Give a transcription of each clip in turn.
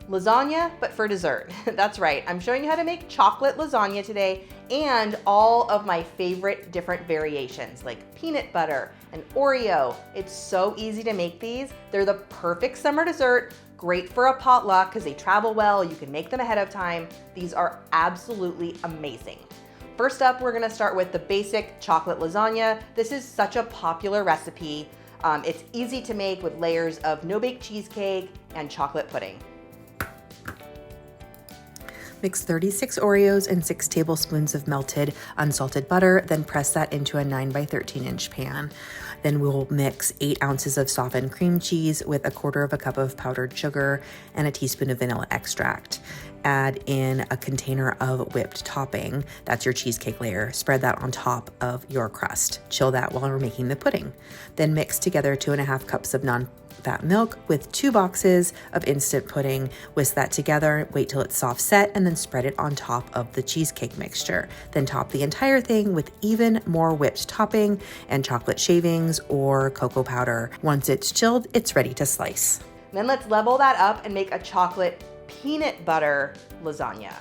Lasagna, but for dessert. That's right, I'm showing you how to make chocolate lasagna today and all of my favorite different variations like peanut butter and Oreo. It's so easy to make these. They're the perfect summer dessert, great for a potluck because they travel well, you can make them ahead of time. These are absolutely amazing. First up, we're gonna start with the basic chocolate lasagna. This is such a popular recipe. It's easy to make with layers of no-bake cheesecake and chocolate pudding. Mix 36 Oreos and 6 tablespoons of melted unsalted butter, then press that into a 9 by 13 inch pan. Then we'll mix 8 ounces of softened cream cheese with 1/4 cup of powdered sugar and a teaspoon of vanilla extract. Add in a container of whipped topping. That's your cheesecake layer. Spread that on top of your crust. Chill that while we're making the pudding. Then mix together 2.5 cups of non-fat milk with 2 boxes of instant pudding. Whisk that together, wait till it's soft set, and then spread it on top of the cheesecake mixture. Then top the entire thing with even more whipped topping and chocolate shavings or cocoa powder. Once it's chilled, it's ready to slice. Then let's level that up and make a chocolate peanut butter lasagna.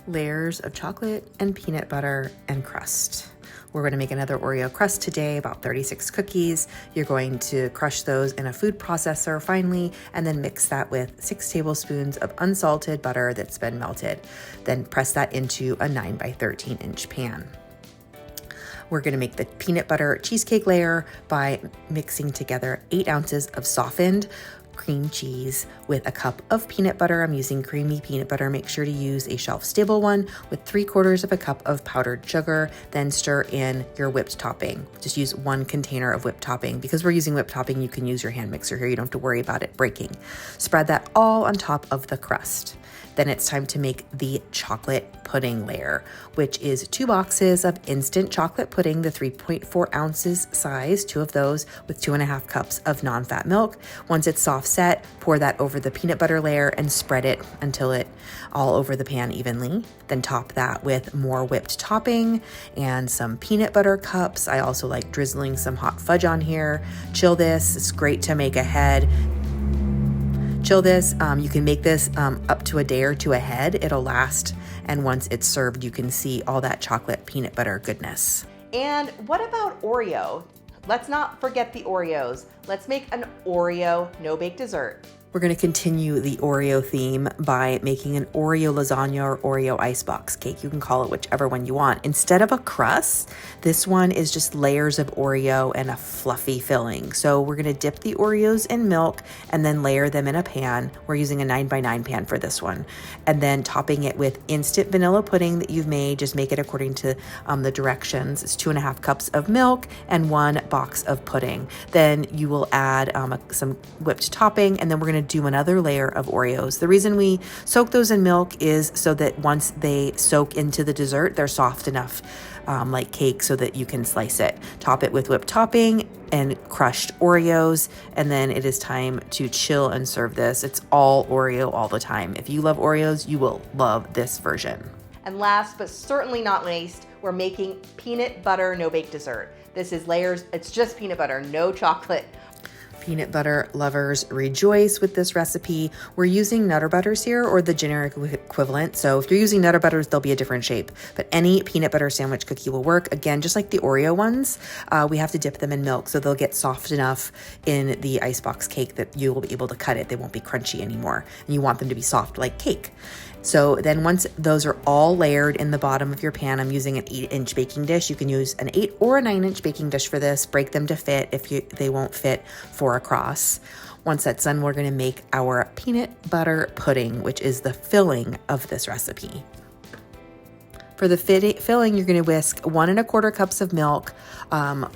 Layers of chocolate and peanut butter and crust. We're going to make another Oreo crust today, about 36 cookies. You're going to crush those in a food processor finely, and then mix that with 6 tablespoons of unsalted butter that's been melted. Then press that into a 9 by 13 inch pan. We're going to make the peanut butter cheesecake layer by mixing together 8 ounces of softened cream cheese with 1 cup of peanut butter. I'm using creamy peanut butter. Make sure to use a shelf-stable one with 3/4 cup of powdered sugar. Then stir in your whipped topping. Just use 1 container of whipped topping. Because we're using whipped topping, you can use your hand mixer here. You don't have to worry about it breaking. Spread that all on top of the crust. Then it's time to make the chocolate pudding layer, which is 2 boxes of instant chocolate pudding, the 3.4 ounces size, 2 of those with 2.5 cups of non-fat milk. Once it's soft set, pour that over the peanut butter layer and spread it until it all over the pan evenly. Then top that with more whipped topping and some peanut butter cups. I also like drizzling some hot fudge on here. Chill this, it's great to make ahead. Chill this. You can make this up to a day or 2 ahead. It'll last. And once it's served, you can see all that chocolate peanut butter goodness. And what about Oreo? Let's not forget the Oreos. Let's make an Oreo no-bake dessert. We're going to continue the Oreo theme by making an Oreo lasagna or Oreo icebox cake. You can call it whichever one you want. Instead of a crust, this one is just layers of Oreo and a fluffy filling. So we're going to dip the Oreos in milk and then layer them in a pan. We're using a 9 by 9 pan for this one. And then topping it with instant vanilla pudding that you've made. Just make it according to the directions. It's 2.5 cups of milk and 1 box of pudding. Then you will add some whipped topping, and then we're going to do another layer of Oreos. The reason we soak those in milk is so that once they soak into the dessert, they're soft enough like cake so that you can slice it. Top it with whipped topping and crushed Oreos, and then it is time to chill and serve this. It's all Oreo all the time. If you love Oreos, you will love this version. And last but certainly not least, we're making peanut butter no-bake dessert. This is layers, it's just peanut butter, no chocolate. Peanut butter lovers rejoice with this recipe. We're using Nutter Butters here, or the generic equivalent. So if you're using Nutter Butters, they'll be a different shape, but any peanut butter sandwich cookie will work. Again, just like the Oreo ones, we have to dip them in milk so they'll get soft enough in the icebox cake that you will be able to cut it. They won't be crunchy anymore. And you want them to be soft like cake. So then once those are all layered in the bottom of your pan, I'm using an 8-inch baking dish. You can use an 8 or a 9-inch baking dish for this. Break them to fit if they won't fit 4 across. Once that's done, we're going to make our peanut butter pudding, which is the filling of this recipe. For the filling, you're going to whisk 1 1/4 cups of milk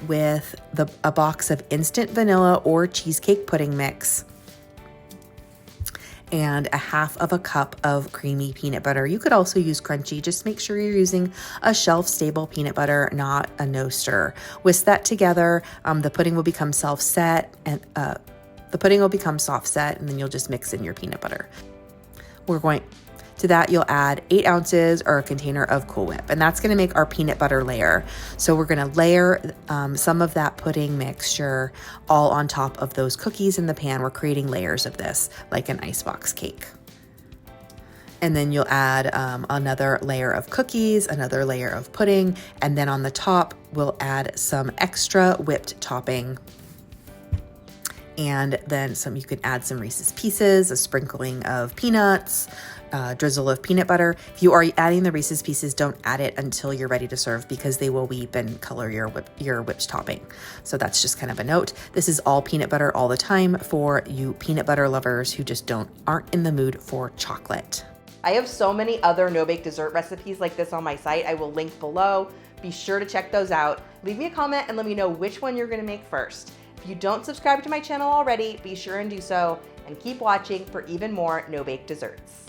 with a box of instant vanilla or cheesecake pudding mix, and 1/2 cup of creamy peanut butter. You could also use crunchy. Just make sure you're using a shelf-stable peanut butter, not a no-stir. Whisk that together. The pudding will become soft-set, and then you'll just mix in your peanut butter. To that, you'll add 8 ounces or a container of Cool Whip, and that's gonna make our peanut butter layer. So we're gonna layer some of that pudding mixture all on top of those cookies in the pan. We're creating layers of this like an icebox cake. And then you'll add another layer of cookies, another layer of pudding, and then on the top, we'll add some extra whipped topping. And then you can add some Reese's Pieces, a sprinkling of peanuts, drizzle of peanut butter. If you are adding the Reese's Pieces, don't add it until you're ready to serve because they will weep and color your whipped topping. So that's just kind of a note. This is all peanut butter all the time for you peanut butter lovers who just aren't in the mood for chocolate. I have so many other no-bake dessert recipes like this on my site. I will link below. Be sure to check those out. Leave me a comment and let me know which one you're gonna make first. If you don't subscribe to my channel already, be sure and do so, and keep watching for even more no-bake desserts.